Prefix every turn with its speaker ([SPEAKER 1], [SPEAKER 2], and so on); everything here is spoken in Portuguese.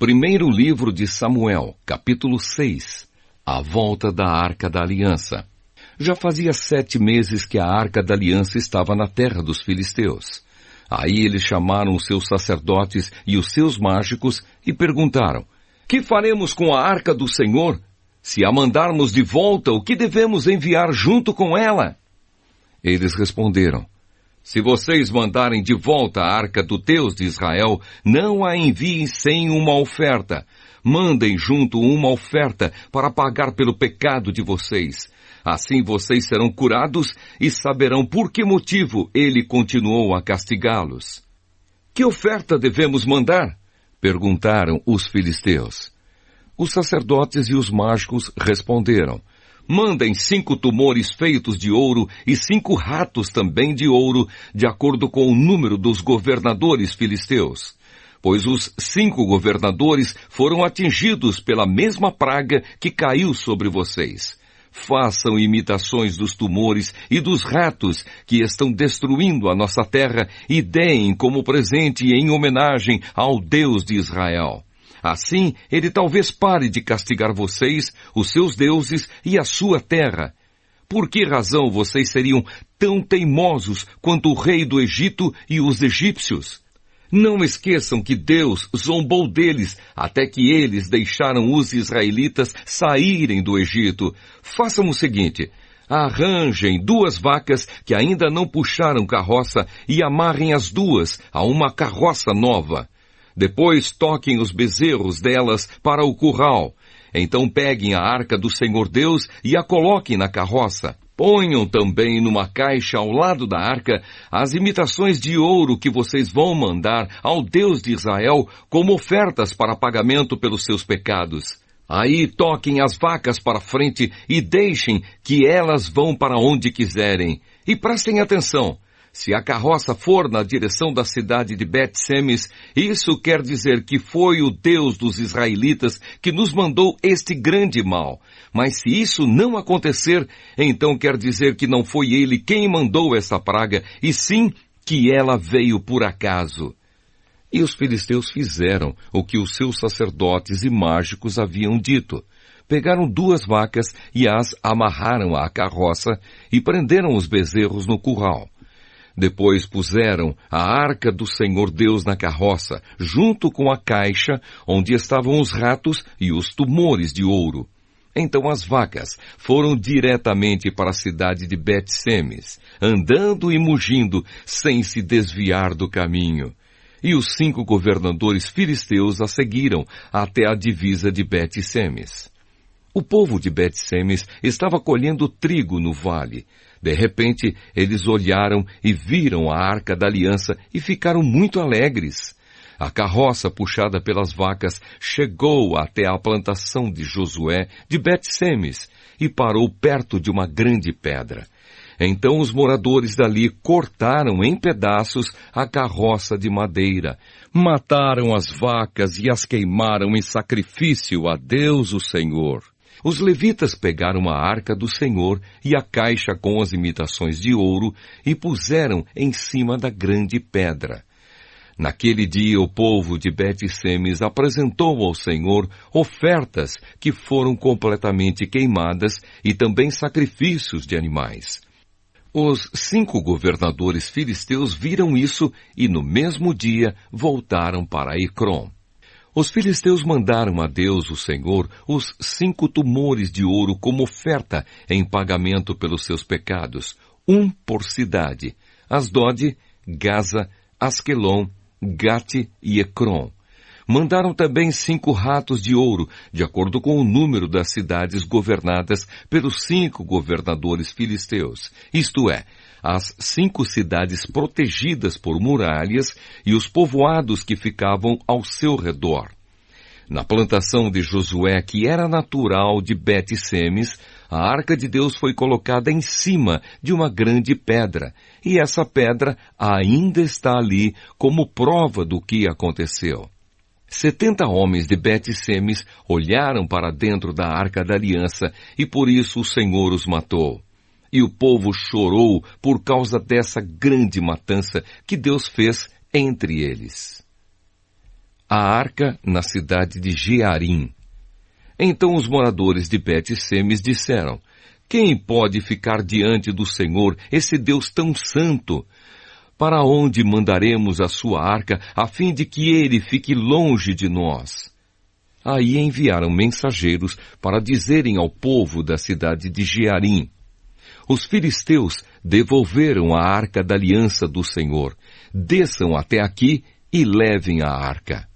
[SPEAKER 1] Primeiro livro de Samuel, capítulo 6. A volta da Arca da Aliança. Já fazia 7 meses que a Arca da Aliança estava na terra dos filisteus. Aí eles chamaram os seus sacerdotes e os seus mágicos e perguntaram: que faremos com a Arca do Senhor? Se a mandarmos de volta, o que devemos enviar junto com ela? Eles responderam: se vocês mandarem de volta a Arca do Deus de Israel, não a enviem sem uma oferta. Mandem junto uma oferta para pagar pelo pecado de vocês. Assim vocês serão curados e saberão por que motivo ele continuou a castigá-los. Que oferta devemos mandar? Perguntaram os filisteus. Os sacerdotes e os mágicos responderam: mandem 5 tumores feitos de ouro e 5 ratos também de ouro, de acordo com o número dos governadores filisteus. Pois os 5 governadores foram atingidos pela mesma praga que caiu sobre vocês. Façam imitações dos tumores e dos ratos que estão destruindo a nossa terra e deem como presente em homenagem ao Deus de Israel. Assim, ele talvez pare de castigar vocês, os seus deuses e a sua terra. Por que razão vocês seriam tão teimosos quanto o rei do Egito e os egípcios? Não esqueçam que Deus zombou deles até que eles deixaram os israelitas saírem do Egito. Façam o seguinte: arranjem 2 vacas que ainda não puxaram carroça e amarrem as 2 a uma carroça nova. Depois toquem os bezerros delas para o curral. Então peguem a arca do Senhor Deus e a coloquem na carroça. Ponham também numa caixa ao lado da arca as imitações de ouro que vocês vão mandar ao Deus de Israel como ofertas para pagamento pelos seus pecados. Aí toquem as vacas para frente e deixem que elas vão para onde quiserem. E prestem atenção. Se a carroça for na direção da cidade de Bet-Semes, isso quer dizer que foi o Deus dos israelitas que nos mandou este grande mal. Mas se isso não acontecer, então quer dizer que não foi ele quem mandou essa praga, e sim que ela veio por acaso. E os filisteus fizeram o que os seus sacerdotes e mágicos haviam dito. Pegaram 2 vacas e as amarraram à carroça e prenderam os bezerros no curral. Depois puseram a arca do Senhor Deus na carroça, junto com a caixa onde estavam os ratos e os tumores de ouro. Então as vacas foram diretamente para a cidade de Bet-Semes, andando e mugindo, sem se desviar do caminho. E os 5 governadores filisteus a seguiram até a divisa de Bet-Semes. O povo de Bet-Semes estava colhendo trigo no vale. De repente, eles olharam e viram a Arca da Aliança e ficaram muito alegres. A carroça puxada pelas vacas chegou até a plantação de Josué de Bet-Semes e parou perto de uma grande pedra. Então os moradores dali cortaram em pedaços a carroça de madeira, mataram as vacas e as queimaram em sacrifício a Deus o Senhor. Os levitas pegaram a arca do Senhor e a caixa com as imitações de ouro e puseram em cima da grande pedra. Naquele dia o povo de Bet-Semes apresentou ao Senhor ofertas que foram completamente queimadas e também sacrifícios de animais. Os 5 governadores filisteus viram isso e no mesmo dia voltaram para Ecrom. Os filisteus mandaram a Deus, o Senhor, os 5 tumores de ouro como oferta em pagamento pelos seus pecados, 1 por cidade: Asdod, Gaza, Asquelon, Gate e Ecrom. Mandaram também 5 ratos de ouro, de acordo com o número das cidades governadas pelos 5 governadores filisteus, isto é, as 5 cidades protegidas por muralhas e os povoados que ficavam ao seu redor. Na plantação de Josué, que era natural de Bet-Semes, a arca de Deus foi colocada em cima de uma grande pedra, e essa pedra ainda está ali como prova do que aconteceu. 70 homens de Bet-Semes olharam para dentro da Arca da Aliança, e por isso o Senhor os matou. E o povo chorou por causa dessa grande matança que Deus fez entre eles. a arca na cidade de Jearim. Então os moradores de Bet-Semes disseram: quem pode ficar diante do Senhor, esse Deus tão santo? Para onde mandaremos a sua arca, a fim de que ele fique longe de nós? Aí enviaram mensageiros para dizerem ao povo da cidade de Jearim: os filisteus devolveram a arca da aliança do Senhor. Desçam até aqui e levem a arca.